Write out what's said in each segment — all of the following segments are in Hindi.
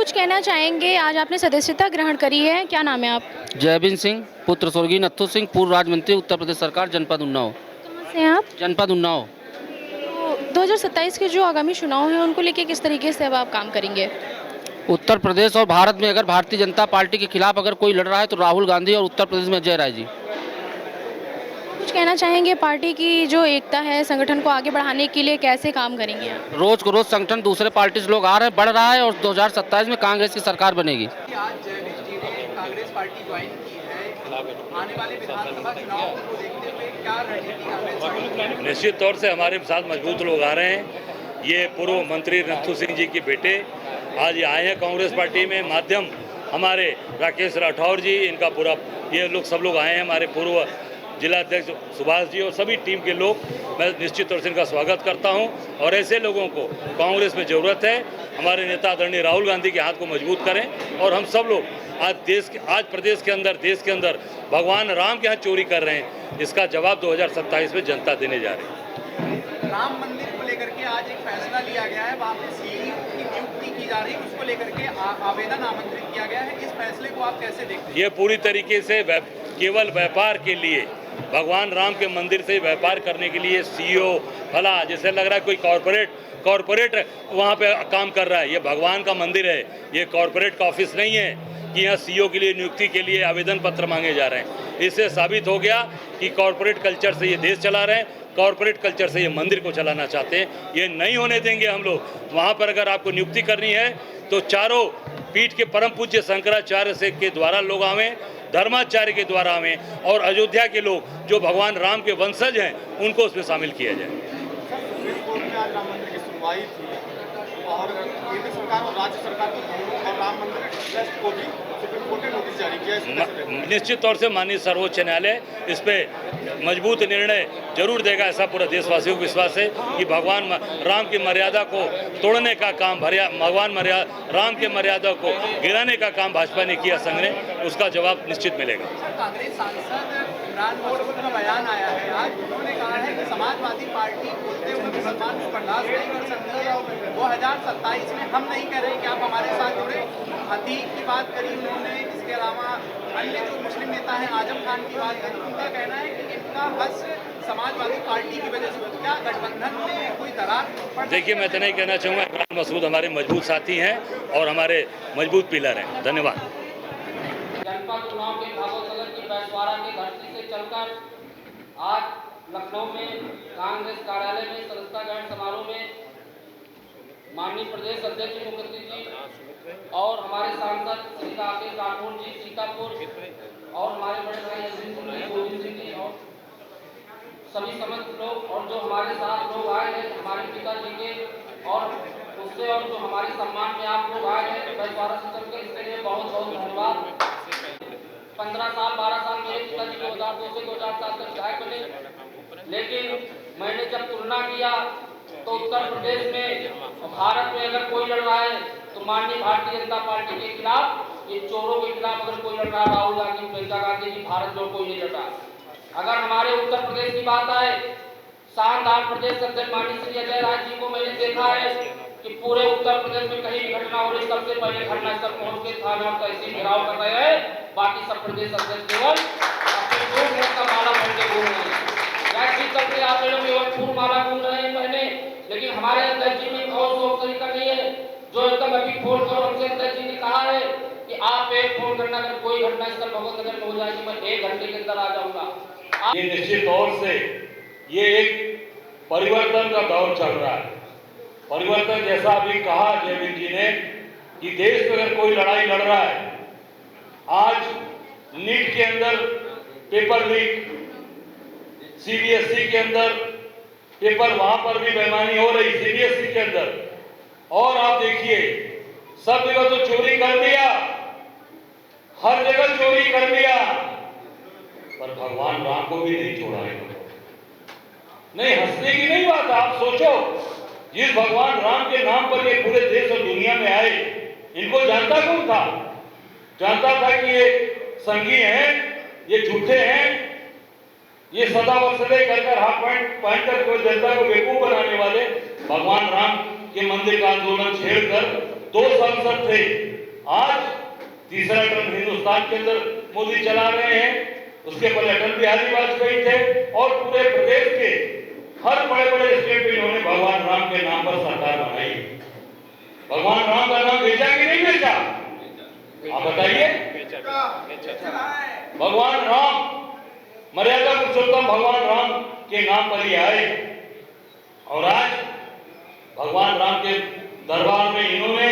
कुछ कहना चाहेंगे? आज आपने सदस्यता ग्रहण करी है, क्या नाम है आप? जयबिन सिंह, पुत्र स्वर्गीय नत्थू सिंह, पूर्व राज्य मंत्री, उत्तर प्रदेश सरकार, जनपद उन्नाव। कहाँ से हैं आप? जनपद उन्नाव। तो 2027 के जो आगामी चुनाव हैं, उनको लेके किस तरीके से अब आप काम करेंगे? उत्तर प्रदेश और भारत में अगर भारतीय जनता पार्टी के खिलाफ अगर कोई लड़ रहा है तो राहुल गांधी, और उत्तर प्रदेश में अजय राय जी। कुछ कहना चाहेंगे पार्टी की जो एकता है, संगठन को आगे बढ़ाने के लिए कैसे काम करेंगे आप? रोज को रोज संगठन दूसरे पार्टी से लोग आ रहे हैं, बढ़ रहा है, और 2027 में कांग्रेस की सरकार बनेगी। आज जयवीर जी ने कांग्रेस पार्टी ज्वाइन की है, आने वाले विधानसभा चुनाव को देखते हुए क्या रणनीति कांग्रेस? निश्चित तौर से हमारे साथ मजबूत लोग आ रहे हैं। ये पूर्व मंत्री नत्थू सिंह जी के बेटे आज ये आए हैं कांग्रेस पार्टी में। माध्यम हमारे राकेश राठौर जी, इनका पूरा ये लोग सब लोग आए हैं। हमारे पूर्व जिला अध्यक्ष सुभाष जी और सभी टीम के लोग, मैं निश्चित तौर से इनका स्वागत करता हूं। और ऐसे लोगों को कांग्रेस में ज़रूरत है। हमारे नेता आदरणीय राहुल गांधी के हाथ को मजबूत करें। और हम सब लोग आज प्रदेश के अंदर, देश के अंदर भगवान राम के यहाँ चोरी कर रहे हैं, इसका जवाब 2027 में जनता देने जा रही है। राम मंदिर को लेकर के आज एक फैसला लिया गया है, वहाँ पे सीईओ की नियुक्ति की जा रही है, उसको लेकर के आवेदन आमंत्रित किया गया है। इस फैसले को आप कैसे देखते हैं? ये पूरी तरीके से केवल व्यापार के लिए, भगवान राम के मंदिर से व्यापार करने के लिए सीईओ फला, जैसे लग रहा है कोई कॉरपोरेट वहाँ पे काम कर रहा है। ये भगवान का मंदिर है, ये कॉरपोरेट का ऑफिस नहीं है कि यहाँ सीईओ के लिए नियुक्ति के लिए आवेदन पत्र मांगे जा रहे हैं। इससे साबित हो गया कि कॉरपोरेट कल्चर से ये देश चला रहे हैं, कॉरपोरेट कल्चर से ये मंदिर को चलाना चाहते हैं। ये नहीं होने देंगे हम लोग। वहाँ पर अगर आपको नियुक्ति करनी है तो चारों पीठ के परम पूज्य शंकराचार्य से के द्वारा लोग आवें, धर्माचार्य के द्वारा आवें, और अयोध्या के लोग जो भगवान राम के वंशज हैं उनको उसमें शामिल किया जाए। सुप्रीम कोर्ट में आज राम मंदिर की सुनवाई थी और केंद्र सरकार और राज्य सरकार को दोनों और राम मंदिर ट्रस्ट को भी सुप्रीम कोर्ट ने नोटिस जारी किया। निश्चित तौर से माननीय सर्वोच्च न्यायालय इस पे मजबूत निर्णय जरूर देगा, ऐसा पूरा देशवासियों को विश्वास है कि भगवान राम की मर्यादा को तोड़ने का काम, भगवान राम के मर्यादा को गिराने का काम भाजपा ने किया, संघ ने, उसका जवाब निश्चित मिलेगा। कांग्रेस सांसद इमरान खान का बयान आया है आज, उन्होंने कहा है कि समाजवादी पार्टी बोलते हुए मुसलमान को बर्दाश्त नहीं कर सकती है। 2027 में हम नहीं कह रहे कि आप हमारे साथ जुड़े। अतीक की बात करी उन्होंने, इसके अलावा अन्य जो मुस्लिम नेता हैं आजम खान की बात करी। उनका कहना है कि इनका बस समाजवादी पार्टी की वजह से क्या गठबंधन में कोई दरार? देखिए, मैं इतना ही कहना चाहूँगा, इमरान मसूद हमारे मजबूत साथी हैं और हमारे मजबूत पिलर हैं। धन्यवाद। जनपद उन्नाव के भागवत की बैसवाड़ा की धरती से चलकर आज लखनऊ में कांग्रेस कार्यालय में सदस्यता ग्रहण समारोह में माननीय प्रदेश अध्यक्ष मुखर्जी जी और हमारे सांसद श्री राकेश राठौर जी सीतापुर और हमारे बड़े भाई अजीत सिंह जी, गोविंद सिंह जी और सभी समस्त लोग, और जो हमारे साथ लोग आए हैं हमारे पिताजी के, और उससे और जो हमारे सम्मान में आप लोग आए हैं बैसवाड़ा से चल के, इसके लिए बहुत बहुत धन्यवाद। 15 साल 12 साल मेरे पिताजी 2002 से 2007 तक विधायक बने, लेकिन मैंने जब तुलना किया तो उत्तर प्रदेश में भारत में अगर कोई लड़ रहा है तो माननीय भारतीय जनता पार्टी के खिलाफ, ये चोरों के खिलाफ अगर कोई लड़ रहा है राहुल गांधी, प्रियंका गांधी जी, भारत में कोई नहीं लड़ रहा। अगर हमारे उत्तर प्रदेश की बात आए, शानदार प्रदेश अध्यक्ष माननीय श्री अजय राय जी को मैंने देखा है कि पूरे उत्तर प्रदेश में कहीं भी घटना हो रही सबसे पहले घटनास्थल पहुंच के थाना और तहसील घेराव कर रहे हैं। बाकी सब प्रदेश अध्यक्ष केवल अपने दो का माला पहन के घूम रहे हैं, करके आप लोग फूल माला घूम रहे हैं पहने, लेकिन हमारे अध्यक्ष जी में और सो तरीका नहीं है जो एकदम अभी फोन करो। हमसे अध्यक्ष जी ने कहा है कि आप एक फोन करना, अगर कोई घटनास्थल भगवत नगर में हो जाएगी मैं 1 घंटे के अंदर आ जाऊंगा। ये निश्चित तौर से ये एक परिवर्तन का दौर चल रहा है। परिवर्तन जैसा अभी कहा जयवीर जी ने कि देश में अगर कोई लड़ाई लड़ रहा है, आज नीट के अंदर पेपर लीक, सीबीएसई के अंदर पेपर, वहां पर भी बेईमानी हो रही सीबीएसई के अंदर, और आप देखिए सब जगह तो चोरी कर दिया, हर जगह चोरी कर दिया, पर भगवान राम को भी नहीं छोड़ा है। नहीं, हंसने की नहीं बात। आप सोचो, जिस भगवान राम के नाम पर ये पूरे देश और दुनिया में आए, इनको जानता कौन था? जानता था कि ये संगी हैं, ये झूठे हैं, ये सदा वसले कर हाथ पहन कर कोई जनता को बेवकूफ बनाने वाले भगवान राम के मंदिर का आंदोलन छेड़कर 2 सांसद थे आज तीसरा टर्म हिंदुस्तान के अंदर मोदी चला रहे हैं। उसके पहले अटल बिहारी वाजपेयी थे और पूरे प्रदेश के हर बड़े बड़े स्टेट में इन्होंने भगवान राम के नाम पर सरकार बनाई। भगवान राम का नाम बेचा कि नहीं बेचा? आप बताइए। भगवान राम, मर्यादा पुरुषोत्तम भगवान राम के नाम पर ही आए और आज भगवान राम के दरबार में इन्होंने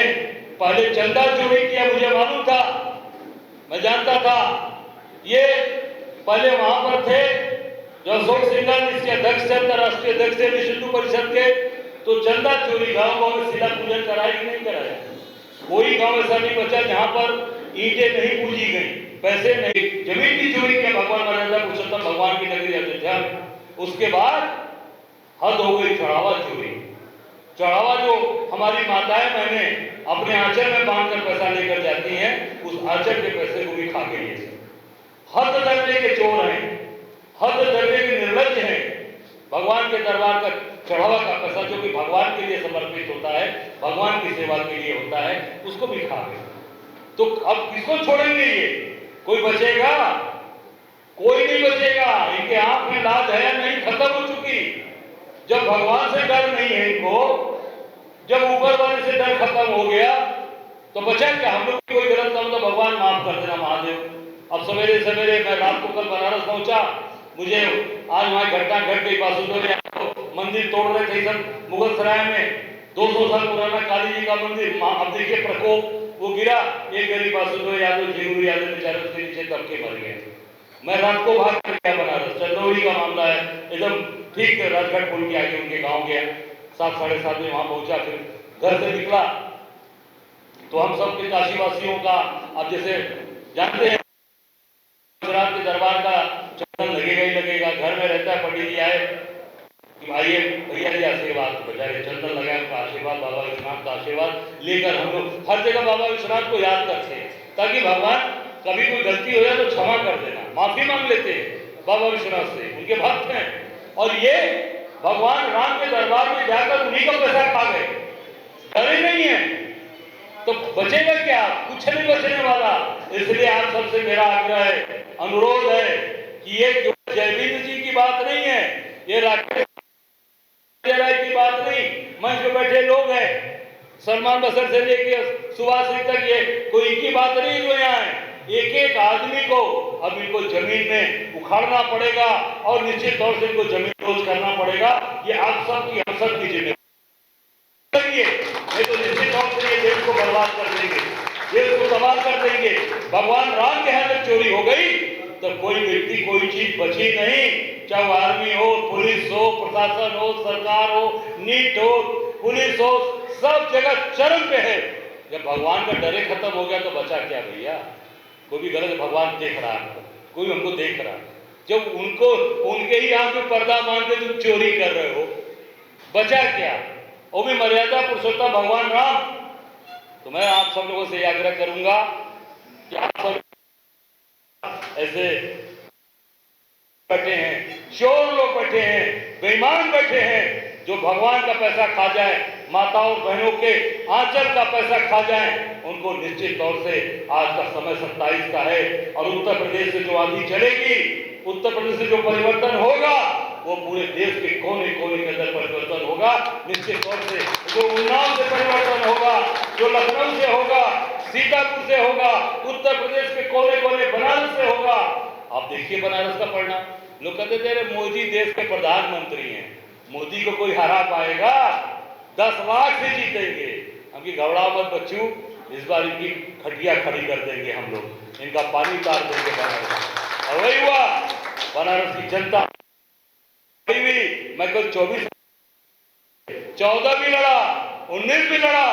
पहले चंदा चोरी किया। मुझे मालूम था, मैं जानता था। ये पहले वहां पर थे जो अशोक सिंघल इसके अध्यक्ष थे, अंतर्राष्ट्रीय अध्यक्ष थे विश्व हिंदू परिषद के। तो चंदा चोरी गांव गांव में शिला पूजन कराया कि नहीं कराया? कोई गांव ऐसा नहीं बचा जहां पर ईंटें नहीं पूजी गई, पैसे नहीं, जमीन की चोरी किया भगवान मर्यादा पुरुषोत्तम भगवान की नगरी अयोध्या। उसके बाद हद हो गई चढ़ावा चोरी। चढ़ावा जो हमारी माताएं बहने अपने आंचल में बांधकर पैसा लेकर जाती हैं, उस आंचल के पैसे को भी खा गई है। हद दर्जे के चोर हैं, हद दर्जे के निर्लज्ज हैं। भगवान के दरबार का चढ़ावा का पैसा जो कि भगवान के लिए समर्पित होता है, भगवान की सेवा के लिए होता है, उसको भी खा गए। तो अब किसको छोड़ेंगे? ये कोई बचेगा? कोई नहीं बचेगा। इनके आंख में लाज है नहीं, खत्म हो चुकी। जब भगवान से डर नहीं है इनको, जब ऊपर वाले से डर खत्म हो गया, तो बचा क्या? हम लोग कोई गलत काम तो भगवान माफ कर देना महादेव। अब सवेरे सवेरे मैं रात को कल बनारस पहुंचा, मुझे आज वहां घटना घट गई। बासुदेव मंदिर तोड़ रहे थे सब मुगल सराय में, 200 साल पुराना काली जी का मंदिर। अब देखिए प्रकोप, वो गिरा, एक गरीब बासुदेव यादव झिंगुर यादव बेचारे उसके नीचे दबके मर गए। मैं रात को भाग कर गया बनारस, चंदौली का मामला है, एकदम ठीक राजघाट पुल के आगे उनके गाँव गया। 7 साढ़े 7 में वहां पहुंचा, फिर घर से निकला तो हम सब के काशीवासियों का, अब जैसे जानते हैं गुजरात के दरबार का चंदन लगेगा ही लगेगा। घर में रहता है, पंडित जी आए कि भाई भैया जी आशीर्वाद, बेचारे चंदन लगाए, उनका आशीर्वाद, बाबा विश्वनाथ का आशीर्वाद लेकर हम लोग हर जगह बाबा विश्वनाथ को याद करते हैं, ताकि भगवान कभी कोई गलती हो जाए तो क्षमा कर देना, माफी मांग लेते हैं बाबा विश्वनाथ से, उनके भक्त हैं। और ये भगवान राम के दरबार में जाकर उन्हीं का पैसा खा गए, डर ही नहीं है। तो बचेगा क्या? कुछ नहीं बचने वाला। इसलिए आप सबसे मेरा आग्रह है, अनुरोध है कि ये जयवीर जी की बात नहीं है, ये राकेश राय की बात नहीं, मंच पे बैठे लोग हैं, सलमान बसर से लेकर सुभाष सिंह तक, ये कोई की बात नहीं जो यहाँ है। एक एक आदमी को अब इनको जमीन में उखाड़ना पड़ेगा और निश्चित तौर से इनको जमीन रोज करना पड़ेगा। ये आप सब की, हम सब की जिम्मेदारी नहीं तो निश्चित तौर से ये देश को बर्बाद कर देंगे, देश को तबाह कर देंगे। भगवान राम के हाथ में चोरी हो गई तो कोई व्यक्ति, कोई चीज बची नहीं, चाहे वो आर्मी हो, पुलिस हो, प्रशासन हो, सरकार हो, नीट हो, पुलिस हो, सब जगह चरम पे है। जब भगवान का डरे खत्म हो गया तो बचा क्या भैया? कोई भी गलत, भगवान देख रहा है, कोई हमको देख रहा है। जब उनको, उनके ही आंख में पर्दा बांध के तुम चोरी कर रहे हो, बचा क्या? वो भी मर्यादा पुरुषोत्तम भगवान राम। तो मैं आप सब लोगों से आग्रह करूंगा कि आप सब ऐसे बैठे हैं, चोर लोग बैठे हैं, बेईमान बैठे हैं, जो भगवान का पैसा खा जाए, माताओं बहनों के आंचल का पैसा खा जाए, उनको निश्चित तौर से आज का समय 27 का है और उत्तर प्रदेश से जो आंधी चलेगी, उत्तर प्रदेश से जो परिवर्तन होगा, वो पूरे देश के कोने कोने के अंदर परिवर्तन होगा। निश्चित तौर से जो उन्नाव से परिवर्तन होगा, जो लखनऊ से होगा, सीतापुर से होगा, उत्तर प्रदेश के कोने कोने, बनारस से होगा। आप देखिए बनारस का परिणाम। लोग कहते थे मोदी देश के प्रधानमंत्री हैं, मोदी को कोई हरा पाएगा? 10 लाख से जीतेंगे। हमकी घबराओ मत बच्चों, इस बार इनकी खटिया खड़ी कर देंगे हम लोग, इनका पानी उतार देंगे बनारस। और वही हुआ, बनारस की जनता मैं कल 14 भी लड़ा, 19 भी लड़ा,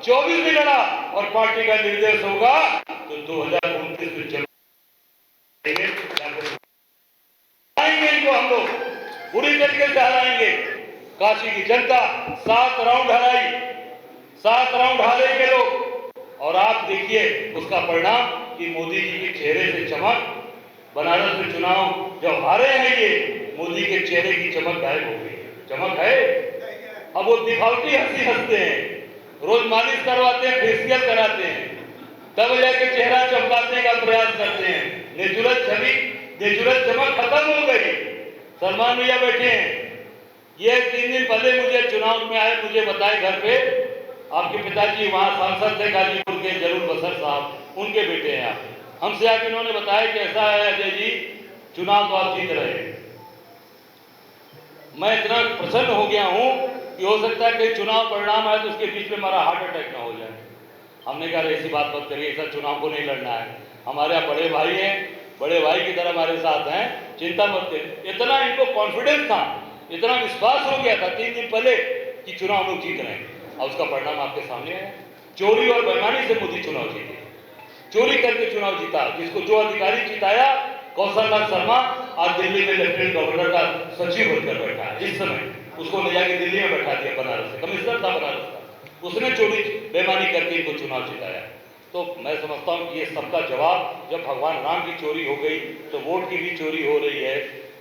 24 भी लड़ा और पार्टी का निर्देश होगा तो 2029 में आएंगे, इनको हम लोग पूरी तरीके से हराएंगे। काशी की जनता 7 राउंड हराई, 7 राउंड हारेंगे लोग। और आप देखिए उसका परिणाम कि मोदी जी के चेहरे से चमक, बनारस में चुनाव जब हारे हैं ये, मोदी के चेहरे की चमक गायब हो गई। चमक है, अब वो दिखावटी हंसी हंसते हैं, रोज मालिश करवाते हैं, फेशियल कराते हैं, तब जाके चेहरा चमकाने का प्रयास करते हैं। नेचुरल छवि, नेचुरल चमक खत्म हो गई। सलमान भैया बैठे हैं, ये 3 दिन पहले मुझे चुनाव में आए, मुझे बताए घर पे आपके पिताजी वहाँ सांसद थे गाजीपुर के जरूर बसर साहब, उनके बेटे हैं आप। हमसे आके उन्होंने बताया कि ऐसा है अजय जी, चुनाव तो आप जीत रहे हैं। मैं इतना प्रसन्न हो गया हूँ कि हो सकता है कि चुनाव परिणाम आए तो उसके बीच में हमारा हार्ट अटैक ना हो जाए। हमने कहा ऐसी बात मत करिए, ऐसा चुनाव को नहीं लड़ना है। हमारे यहाँ बड़े भाई हैं, बड़े भाई की तरह हमारे साथ हैं, चिंता मत करिए। इतना इनको कॉन्फिडेंस था, इतना विश्वास हो गया था 3 दिन पहले कि चुनाव लोग जीत रहे हैं, और उसका परिणाम आपके सामने है। चोरी और बेईमानी से मोदी चुनाव जीते, चोरी करके चुनाव जीता। जिसको जो अधिकारी जिताया, कौशलनाथ शर्मा आज दिल्ली में लेफ्टिनेंट गवर्नर का सचिव बनकर बैठा है। इस समय उसको ले जाके दिल्ली में बैठा दिया, बनारस से कमिश्नर था बनारस का, उसने चोरी बेईमानी करके इनको चुनाव जिताया। तो मैं समझता हूँ कि ये सबका जवाब, जब भगवान राम की चोरी हो गई तो वोट की भी चोरी हो रही है,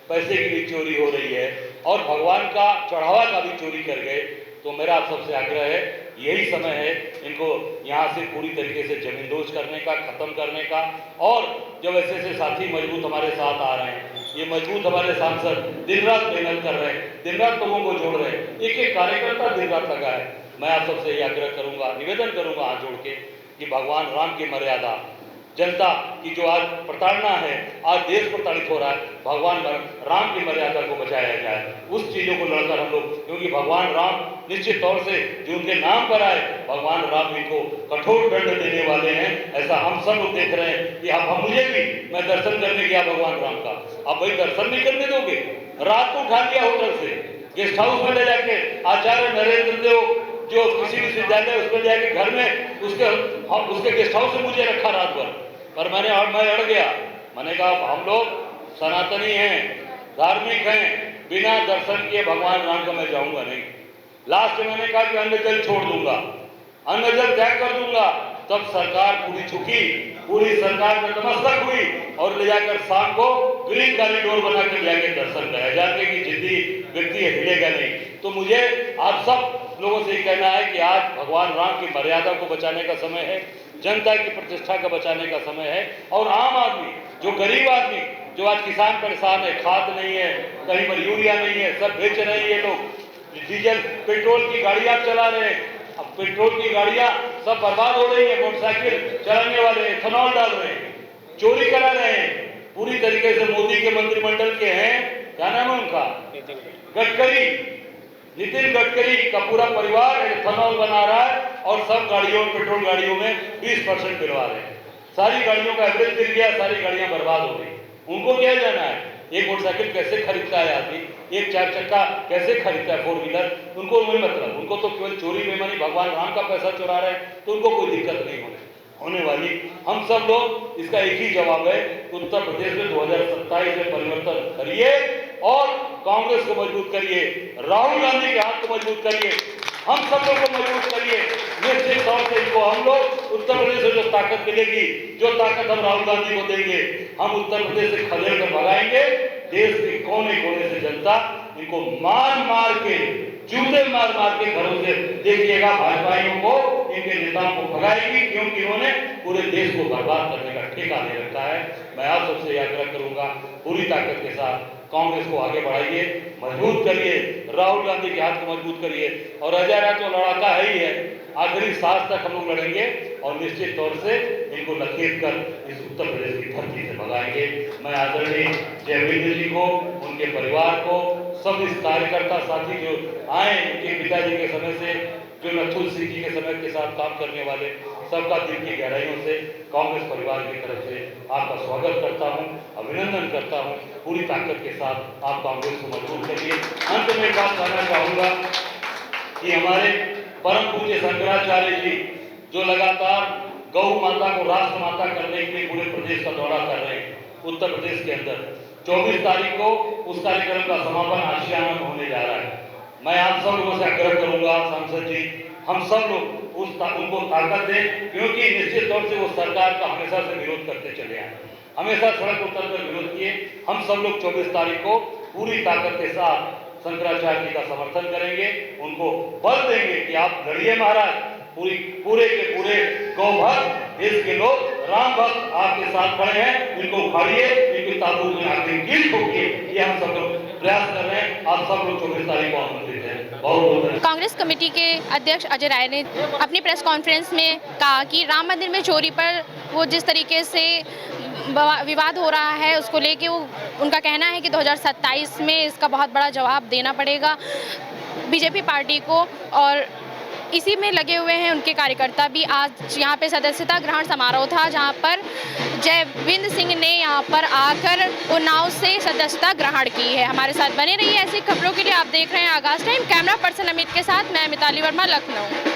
पैसे की भी चोरी हो रही है, और भगवान का चढ़ावा का भी चोरी कर गए। तो मेरा आप सबसे आग्रह है, यही समय है इनको यहाँ से पूरी तरीके से जमींदोज करने का, खत्म करने का। और जब ऐसे ऐसे साथी मजबूत हमारे साथ आ रहे हैं, ये मजबूत हमारे सांसद दिन रात मेहनत कर रहे हैं, दिन रात लोगों को जोड़ रहे हैं, एक एक कार्यकर्ता दिन रात लगा है। मैं आप सबसे ये आग्रह करूंगा, निवेदन करूंगा हाथ जोड़ के कि भगवान राम की मर्यादा, जनता की जो आज प्रताड़ना है, आज देश प्रताड़ित हो रहा है, भगवान राम की मर्यादा को बचाया जाए। उस चीज़ों को लड़कर हम लोग, क्योंकि भगवान राम निश्चित तौर से जो उनके नाम पर आए, भगवान राम इनको कठोर दंड देने वाले हैं, ऐसा हम सब लोग देख रहे हैं। कि अब मुझे भी, मैं दर्शन करने गया भगवान राम का, अब भाई दर्शन नहीं करने दोगे? रात को उठा लिया होटल से, गेस्ट हाउस में ले जाके आचार्य नरेंद्र देव जो किसी विश्वविद्यालय उसमें जाके घर में उसके गेस्ट हाउस में मुझे रखा रात भर, पर मैं अड़ गया। मैंने कहा हम लोग सनातनी हैं, धार्मिक हैं, बिना दर्शन किए भगवान राम का मैं जाऊंगा नहीं। लास्ट में मैंने कहा कि अन्न जल छोड़ दूंगा, अन्न जल त्याग कर दूंगा। तब सरकार पूरी झुकी, पूरी सरकार में नतमस्तक हुई और ले जाकर शाम को ग्रीन कॉरिडोर बनाकर ले जाकर दर्शन कराया। जानते कि जिद्दी व्यक्ति हिलेगा नहीं। तो मुझे आप सब लोगों से कहना है कि आज भगवान राम की मर्यादा को बचाने का समय है, जनता की प्रतिष्ठा का बचाने का समय है। और आम आदमी, जो गरीब आदमी, जो आज किसान परेशान है, खाद नहीं है, कहीं पर यूरिया नहीं है, सब बेच रहे हैं ये लोग, डीजल पेट्रोल की गाड़ियां चला रहे हैं। अब पेट्रोल की गाड़ियां सब बर्बाद हो रही है, मोटरसाइकिल चलाने वाले एथेनॉल डाल रहे हैं, चोरी करा रहे हैं। पूरी तरीके से मोदी के मंत्रिमंडल के हैं, क्या नाम है उनका, गडकरी, नितिन गडकरी का पूरा परिवार एथेनॉल बना रहा है और सब गाड़ियों, पेट्रोल गाड़ियों में 20% गिरवा रहे हैं। सारी गाड़ियों का एवरेज गिर गया, सारी गाड़ियां बर्बाद हो गई। उनको क्या जाना है? एक मोटरसाइकिल कैसे खरीदता है आदमी, एक 4 चक्का कैसे खरीदता है, 4 व्हीलर, उनको नहीं मतलब। उनको तो केवल चोरी बेईमानी, भगवान राम का पैसा चुरा रहे हैं तो उनको कोई दिक्कत नहीं होने वाली। हम सब लोग इसका एक ही जवाब है, उत्तर प्रदेश में 2027 में परिवर्तन करिए और कांग्रेस को मजबूत करिए, राहुल गांधी के हाथ को मजबूत करिए, हम सब लोग को मजबूत करिए। निश्चित तौर से इनको हम लोग उत्तर प्रदेश से जो ताकत मिलेगी, जो ताकत हम राहुल गांधी को देंगे, हम उत्तर प्रदेश से खदेड़ कर भगाएंगे। देश के कोने कोने से जनता इनको मार मार के, जूते मार मार के घरों से देखिएगा भाजपाइयों को, इनके नेताओं को भगाएगी, क्योंकि इन्होंने पूरे देश को बर्बाद करने का ठेका ले रखा है। मैं आप सबसे आग्रह करूंगा, पूरी ताकत के साथ कांग्रेस को आगे बढ़ाइए, मजबूत करिए, राहुल गांधी के हाथ को मजबूत करिए। और अजय राय तो लड़ाका है ही है, आखिरी सांस तक हम लोग लड़ेंगे और निश्चित तौर से इनको लखेट कर इस उत्तर प्रदेश की धरती से भगाएंगे। मैं आदरणीय जयवीर जी को, उनके परिवार को, सब इस कार्यकर्ता साथी जो आए, उनके पिताजी के समय से, जो नथुल सिंह जी के समय के साथ काम करने वाले, सबका दिल की गहराइयों से कांग्रेस परिवार की तरफ से आपका स्वागत करता हूं, अभिनंदन करता हूं। पूरी ताकत के साथ आप कांग्रेस को मजबूत करिए। अंत में एक बात कहना चाहूंगा कि हमारे परम पूज्य शंकराचार्य जी जो लगातार गौ माता को राष्ट्र माता करने के लिए पूरे प्रदेश का दौरा कर रहे हैं, उत्तर प्रदेश के अंदर 24 तारीख को उस कार्यक्रम का समापन आशियाना में होने जा रहा है। मैं आप सब लोगों से आग्रह करूंगा, सांसद जी, हम सब लोग उनको ताकत दें, क्योंकि निश्चित तौर से वो सरकार का हमेशा से विरोध करते चले आए, हमेशा सड़क उतर कर विरोध किए। हम सब लोग 24 तारीख को पूरी ताकत के साथ शंकराचार्य जी का समर्थन करेंगे, उनको बल देंगे कि आप लड़िए महाराज, पूरे के पूरे गौ भक्त, देश के लोग, राम भक्त आपके साथ खड़े हैं। इनको उखाड़िए, इनके ताबूत में आखिरी कील ठोकिए, ये हम सब लोग प्रयास कर रहे हैं। आप सब लोग 24 तारीख को आमंत्रित हैं। बहुत बहुत धन्यवाद। कांग्रेस कमेटी के अध्यक्ष अजय राय ने अपनी प्रेस कॉन्फ्रेंस में कहा कि राम मंदिर में चोरी पर वो जिस तरीके से विवाद हो रहा है उसको लेके वो उनका कहना है कि 2027 में इसका बहुत बड़ा जवाब देना पड़ेगा बीजेपी पार्टी को। और इसी में लगे हुए हैं उनके कार्यकर्ता भी। आज यहाँ पे सदस्यता ग्रहण समारोह था जहाँ पर जयविंद्र सिंह ने यहाँ पर आकर उन्नाव से सदस्यता ग्रहण की है। हमारे साथ बने रहिए ऐसी खबरों के लिए। आप देख रहे हैं आगाज टाइम। कैमरा पर्सन अमित के साथ मैं मिताली वर्मा, लखनऊ।